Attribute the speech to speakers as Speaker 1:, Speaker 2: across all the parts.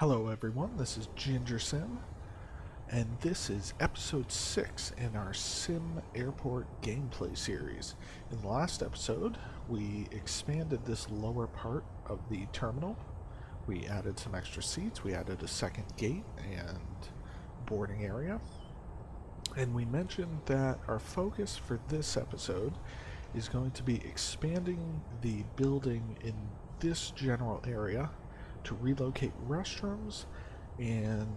Speaker 1: Hello everyone, this is Ginger Sim, and this is episode 6 in our SimAirport gameplay series. In the last episode, we expanded this lower part of the terminal. We added some extra seats, we added a second gate and boarding area. And we mentioned that our focus for this episode is going to be expanding the building in this general area to relocate restrooms and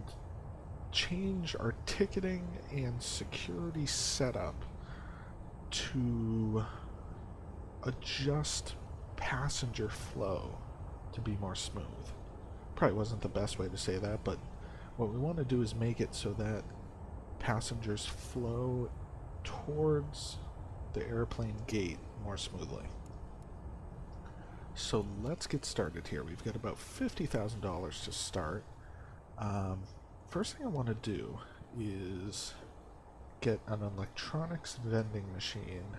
Speaker 1: change our ticketing and security setup to adjust passenger flow to be more smooth. Probably wasn't the best way to say that, but what we want to do is make it so that passengers flow towards the airplane gate more smoothly. So let's get started here. We've got about $50,000 to start. First thing I want to do is get an electronics vending machine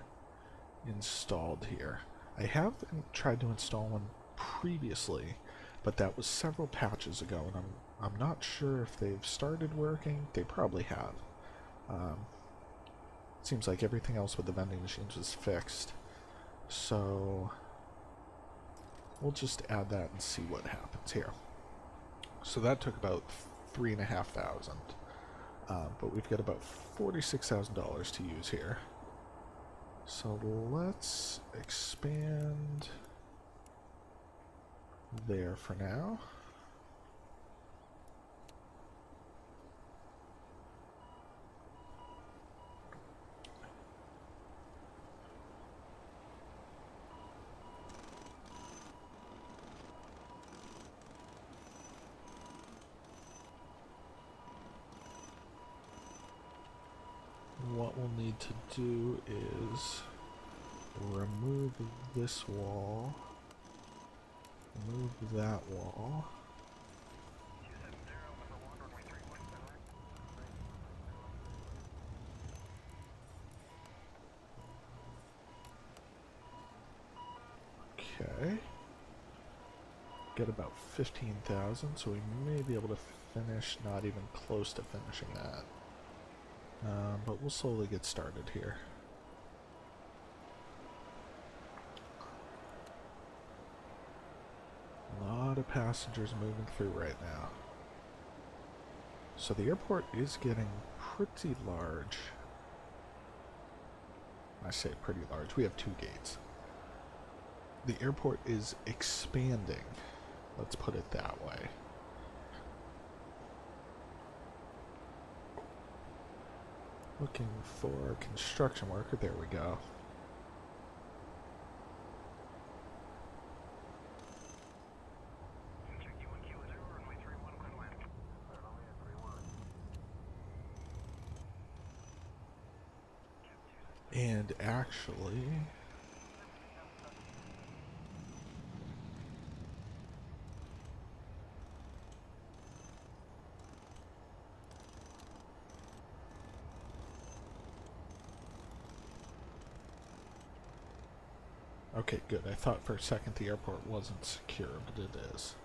Speaker 1: installed here. I have tried to install one previously, but that was several patches ago, and I'm not sure if they've started working. They probably have. Seems like everything else with the vending machines was fixed, so we'll just add that and see what happens here. So that took about $3,500, but we've got about $46,000 to use here. So let's expand there for now. What we'll need to do is remove this wall, remove that wall, okay, get about 15,000, so we may be able to finish, not even close to finishing that. But we'll slowly get started here. A lot of passengers moving through right now. So the airport is getting pretty large. I say pretty large. We have 2 gates. The airport is expanding. Let's put it that way. Looking for a construction worker. There we go. And actually, okay, good. I thought for a second the airport wasn't secure, but it is.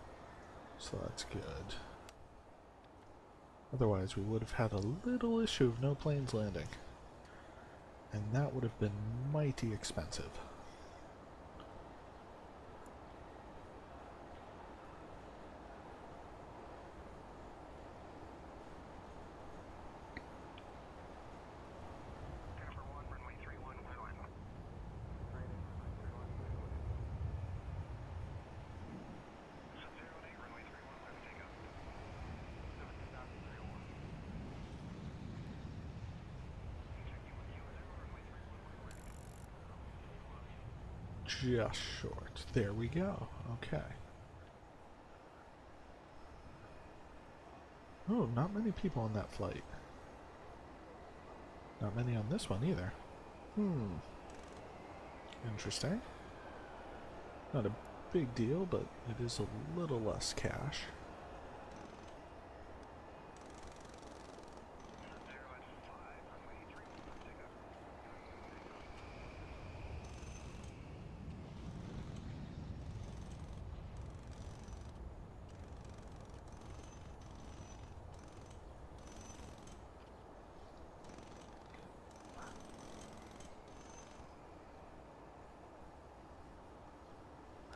Speaker 1: So that's good. Otherwise, we would have had a little issue of no planes landing. And that would have been mighty expensive. Just short. There we go. Okay. Oh, not many people on that flight. Not many on this one either. Interesting. Not a big deal, but it is a little less cash.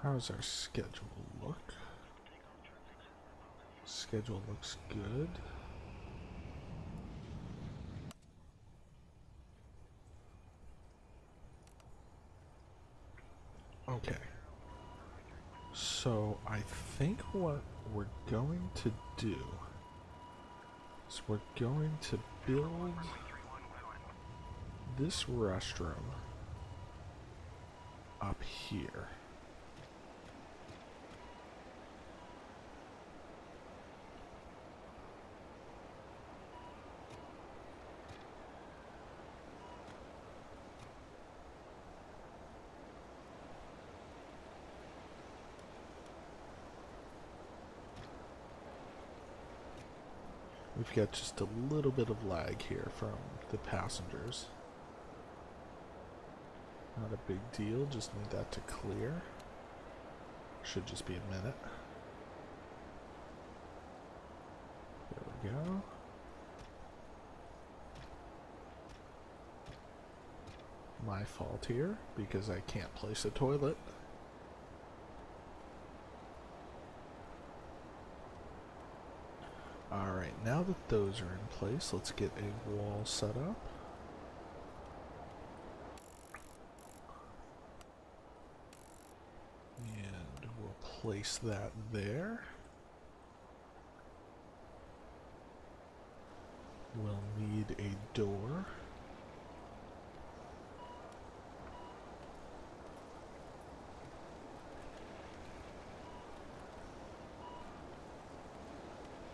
Speaker 1: How's our schedule look? Schedule looks good. Okay. So I think what we're going to do is we're going to build this restroom up here. We've got just a little bit of lag here from the passengers. Not a big deal, just need that to clear. Should just be a minute. There we go. My fault here, because I can't place a toilet. Alright, now that those are in place, let's get a wall set up. And we'll place that there. We'll need a door.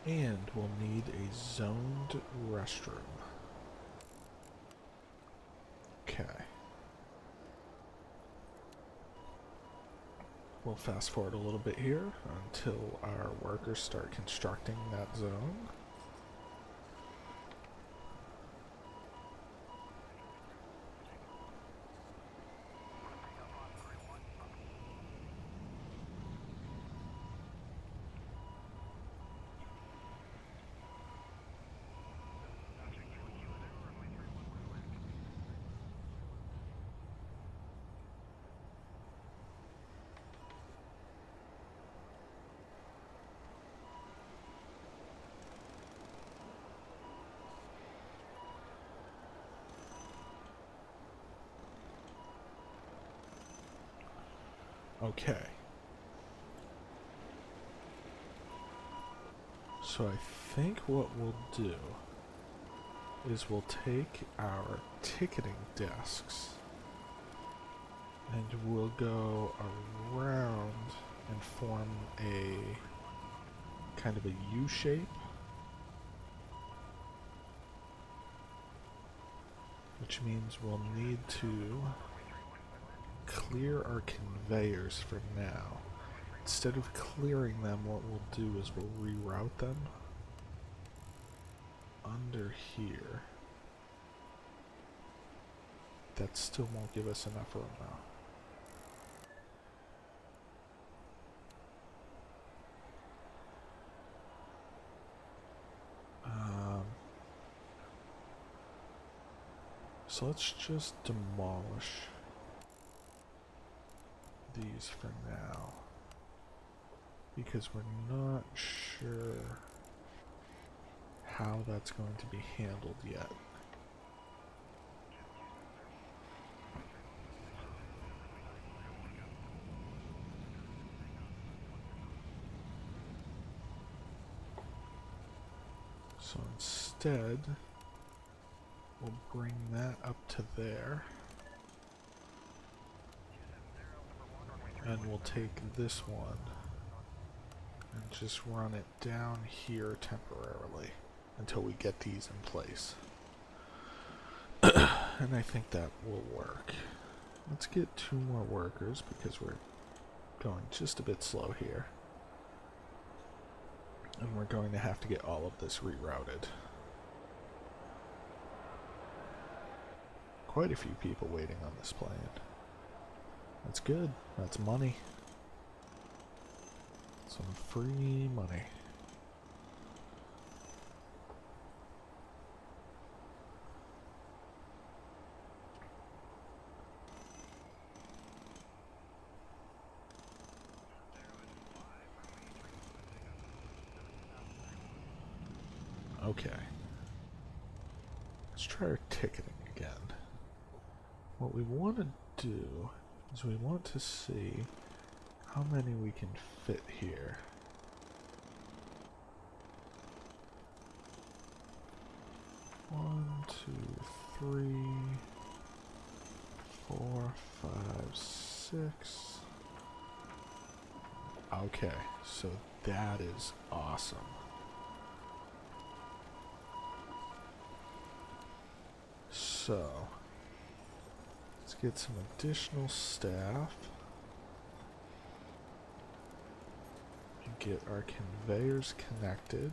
Speaker 1: And we'll need a zoned restroom. Okay. We'll fast forward a little bit here until our workers start constructing that zone. Okay. So I think what we'll do is we'll take our ticketing desks and we'll go around and form a kind of a U shape, which means we'll need to clear our conveyors for now. Instead of clearing them, what we'll do is we'll reroute them under here. That still won't give us enough room though. So let's just demolish these for now, because we're not sure how that's going to be handled yet. So instead, we'll bring that up to there. And we'll take this one and just run it down here temporarily until we get these in place. And I think that will work. Let's get 2 more workers because we're going just a bit slow here. And we're going to have to get all of this rerouted. Quite a few people waiting on this plane. That's good. That's money. Some free money. Okay. Let's try our ticketing again. What we want to do is we want to see how many we can fit here. One, two, three, 4, 5, 6. Okay, so that is awesome. So, let's get some additional staff and get our conveyors connected.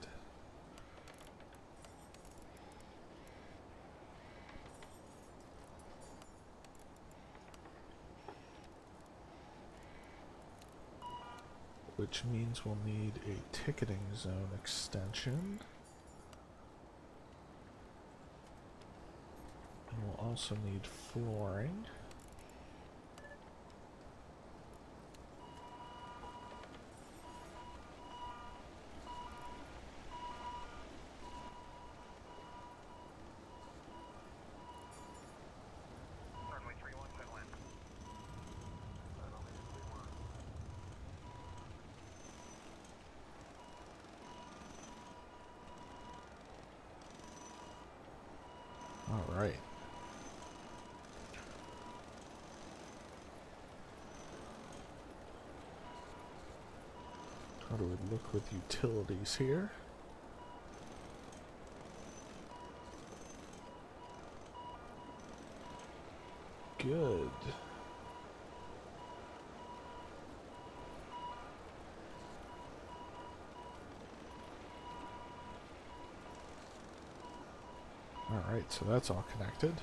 Speaker 1: Which means we'll need a ticketing zone extension. And we'll also need flooring. Alright. How do we look with utilities here? Good. Alright, so that's all connected.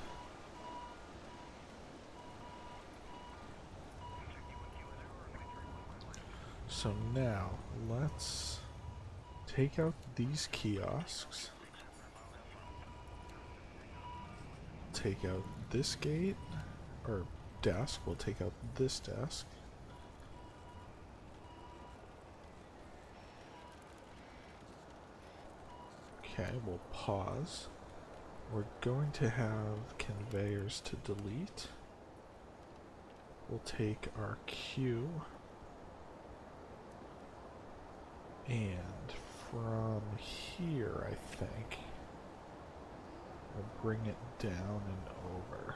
Speaker 1: So now, let's take out these kiosks. Take out this gate, or desk. We'll take out this desk. Okay, we'll pause. We're going to have conveyors to delete. We'll take our queue, and from here, I think, we'll bring it down and over.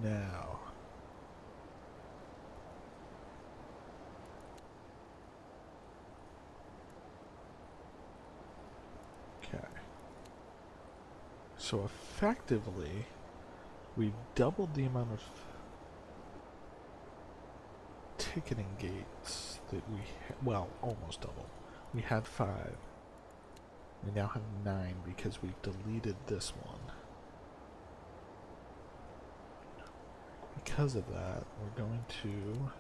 Speaker 1: Now, okay, so effectively, we've doubled the amount of ticketing gates that we well, almost double. We had 5. We now have 9 because we've deleted this one. Because of that, we're going to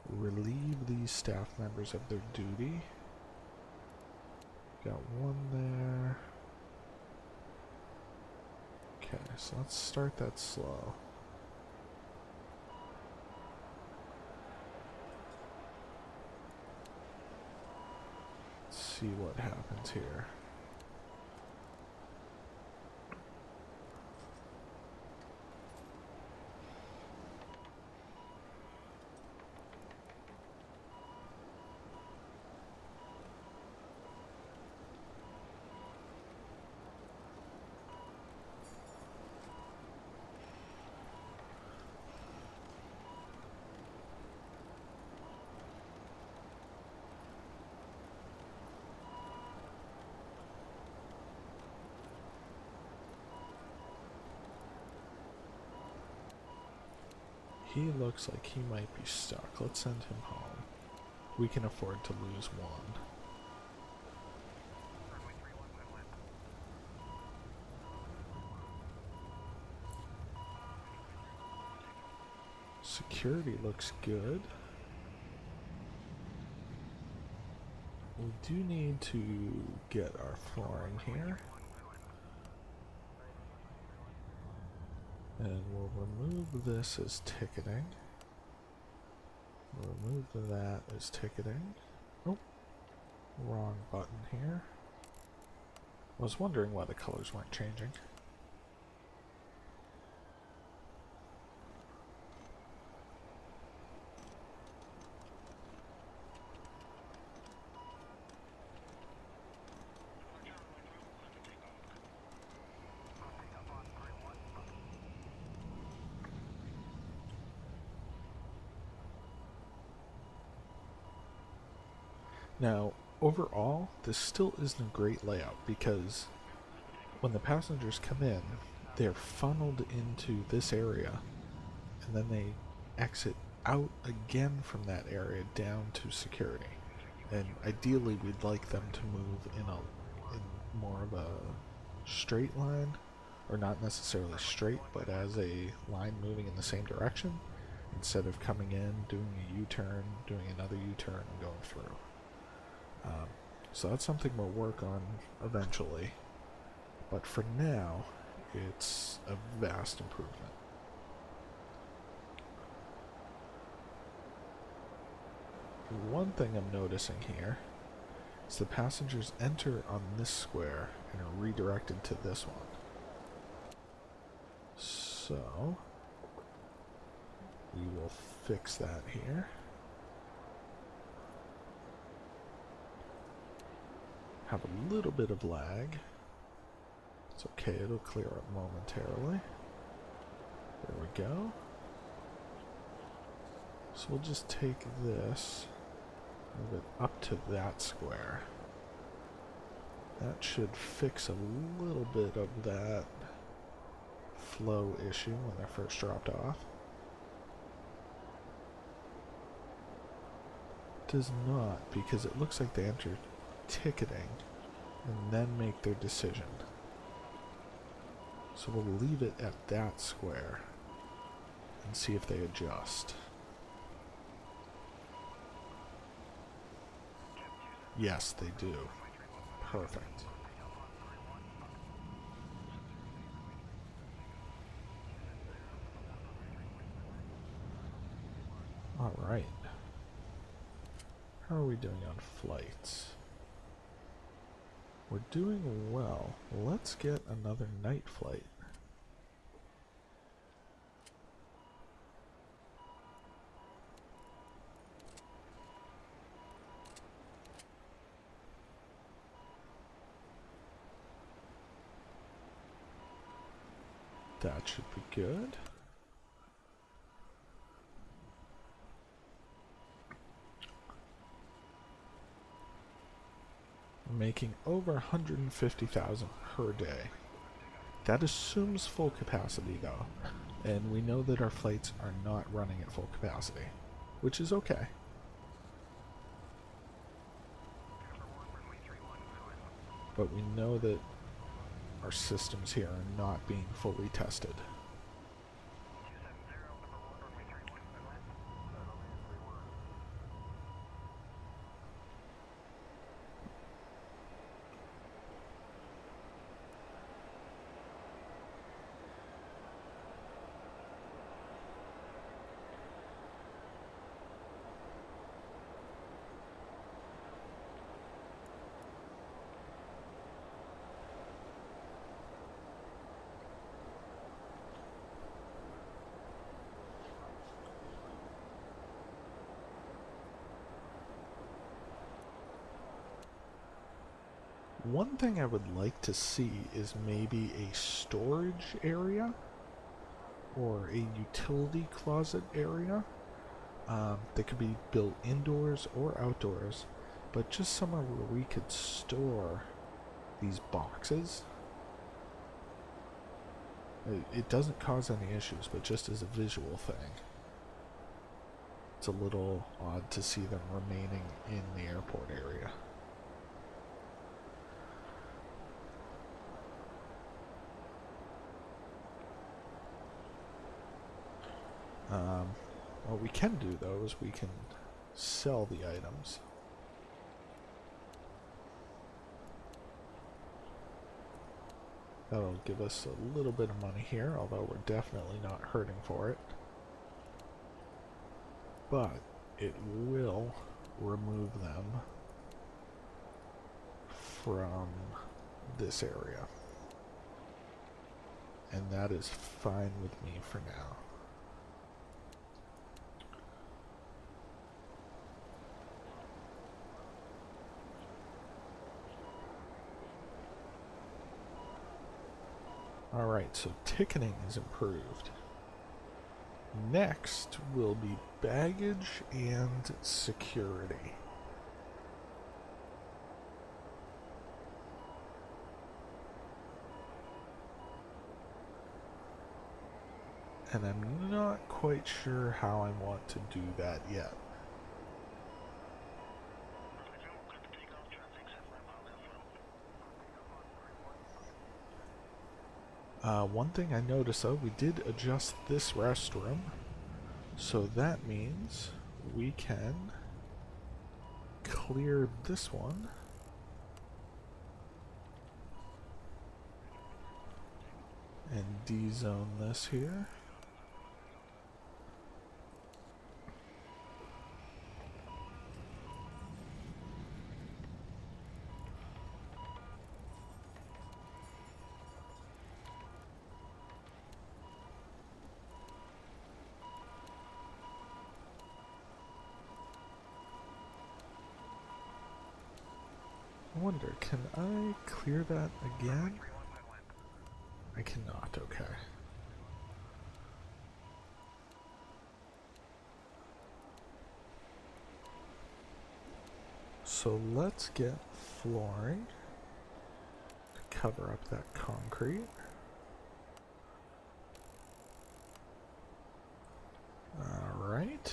Speaker 1: relieve these staff members of their duty. Got 1 there. Okay, so let's start that slow. Let's see what happens here. He looks like he might be stuck. Let's send him home. We can afford to lose 1. Security looks good. We do need to get our flooring here. And we'll remove this as ticketing. We'll remove that as ticketing. Oh, wrong button here. I was wondering why the colors weren't changing. Now, overall, this still isn't a great layout because when the passengers come in, they're funneled into this area and then they exit out again from that area down to security. And ideally, we'd like them to move in more of a straight line, or not necessarily straight, but as a line moving in the same direction, instead of coming in, doing a U-turn, doing another U-turn, and going through. So that's something we'll work on eventually, but for now, it's a vast improvement. One thing I'm noticing here is the passengers enter on this square and are redirected to this one. So we will fix that here. Have a little bit of lag. It's okay, it'll clear up momentarily. There we go. So we'll just take this, move it up to that square. That should fix a little bit of that flow issue when they're first dropped off. Does not, because it looks like they entered ticketing and then make their decision. So we'll leave it at that square and see if they adjust. Yes, they do. Perfect. Alright. How are we doing on flights? We're doing well. Let's get another night flight. That should be good. Making over 150,000 per day. That assumes full capacity though, and we know that our flights are not running at full capacity, which is okay. But we know that our systems here are not being fully tested. One thing I would like to see is maybe a storage area or a utility closet area that could be built indoors or outdoors, but just somewhere where we could store these boxes. It doesn't cause any issues, but just as a visual thing, it's a little odd to see them remaining in the airport area. What we can do, though, is we can sell the items. That'll give us a little bit of money here, although we're definitely not hurting for it. But it will remove them from this area. And that is fine with me for now. Alright, so ticketing is improved. Next will be baggage and security. And I'm not quite sure how I want to do that yet. One thing I noticed though, we did adjust this restroom, so that means we can clear this one and D-zone this here. I wonder, can I clear that again? I cannot, okay. So let's get flooring to cover up that concrete. Alright.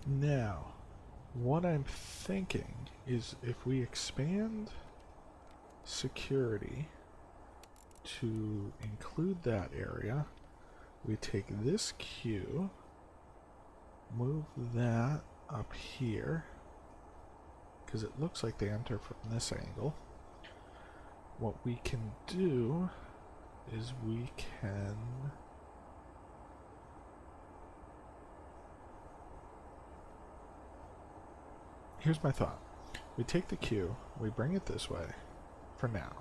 Speaker 1: Now, what I'm thinking is if we expand security to include that area, we take this queue, move that up here, because it looks like they enter from this angle. What we can do is we can here's my thought. We take the queue, we bring it this way for now.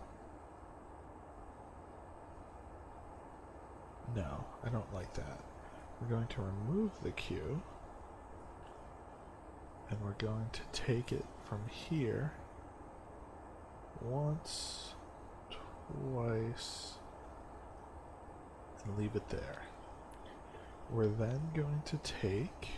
Speaker 1: No, I don't like that. We're going to remove the queue and we're going to take it from here once, twice, and leave it there. We're then going to take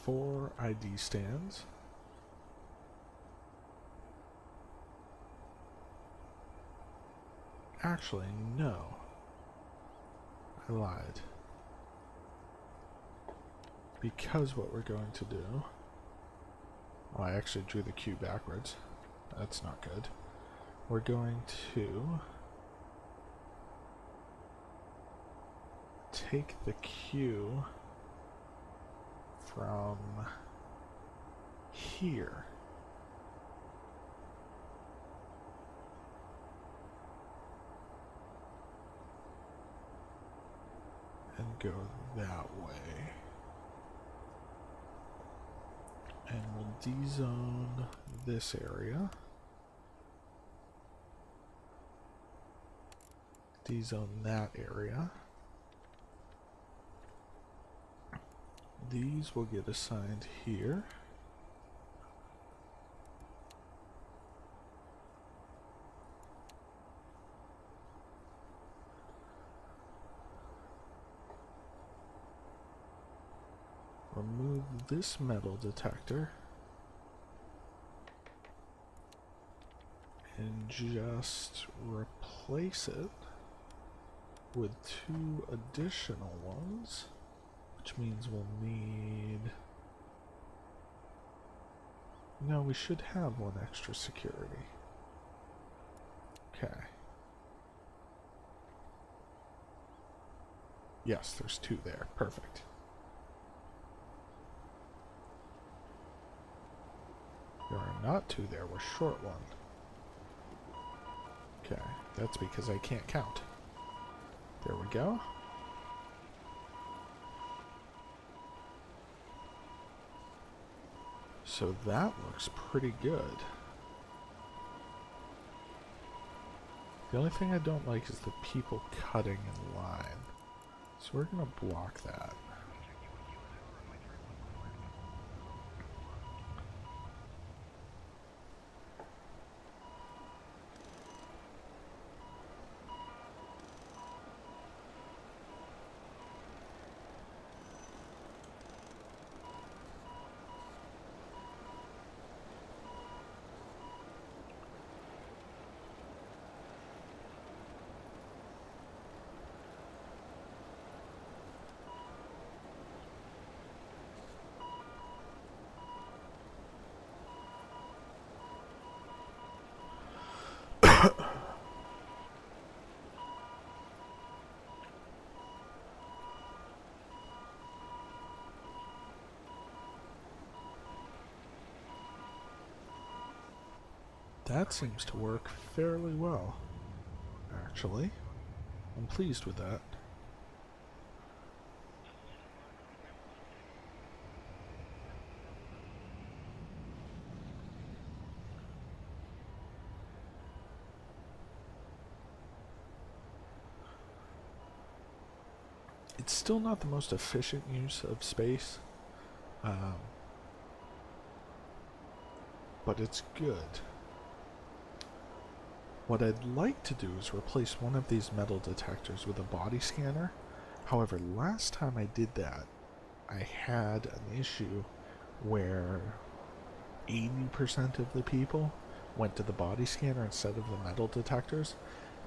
Speaker 1: four ID stands. Actually, no. I lied. Because what we're going to do... Oh, I actually drew the queue backwards. That's not good. We're going to take the queue from here. And go that way. And we'll D-zone this area. D-zone that area. These will get assigned here. this metal detector and just replace it with 2 additional ones, which means we'll need... No, we should have 1 extra security. Okay. Yes, there's 2 there. Perfect. There are not 2 there. We're short 1. Okay, that's because I can't count. There we go. So that looks pretty good. The only thing I don't like is the people cutting in line. So we're going to block that. That seems to work fairly well, actually. I'm pleased with that. It's still not the most efficient use of space, but it's good. What I'd like to do is replace one of these metal detectors with a body scanner. However, last time I did that, I had an issue where 80% of the people went to the body scanner instead of the metal detectors,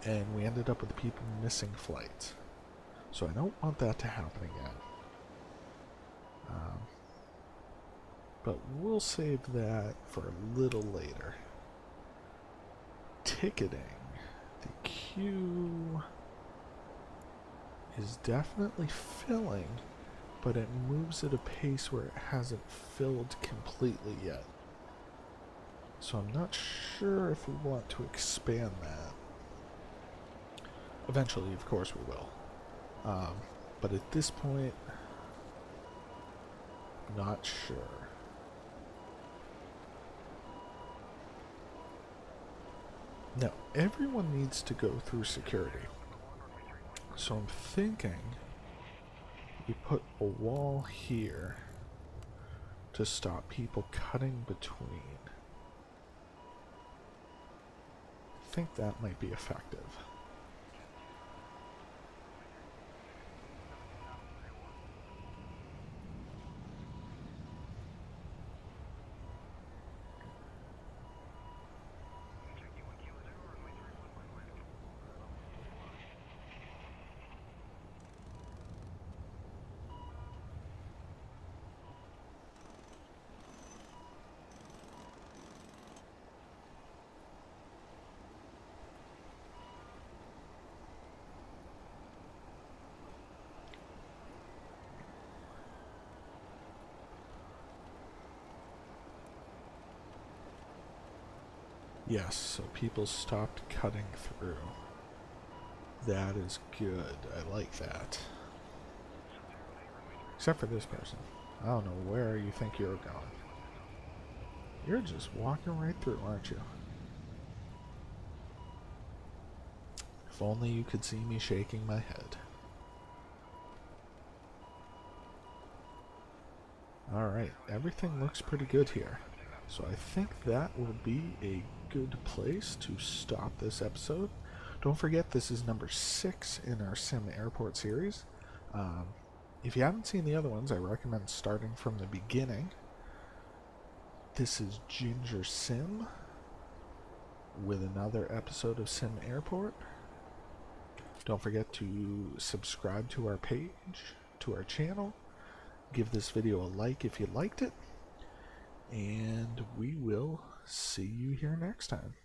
Speaker 1: and we ended up with people missing flights. So I don't want that to happen again. But we'll save that for a little later. Ticketing. The queue is definitely filling, but it moves at a pace where it hasn't filled completely yet. So I'm not sure if we want to expand that. Eventually, of course, we will. But at this point, not sure. Now, everyone needs to go through security. So I'm thinking we put a wall here to stop people cutting between. I think that might be effective. Yes, so people stopped cutting through. That is good. I like that. Except for this person. I don't know where you think you're going. You're just walking right through, aren't you? If only you could see me shaking my head. Alright, everything looks pretty good here. So I think that will be a good place to stop this episode. Don't forget, this is number 6 in our SimAirport series. If you haven't seen the other ones, I recommend starting from the beginning. This is Ginger Sim with another episode of SimAirport. Don't forget to subscribe to our page, to our channel. Give this video a like if you liked it. And we will see you here next time.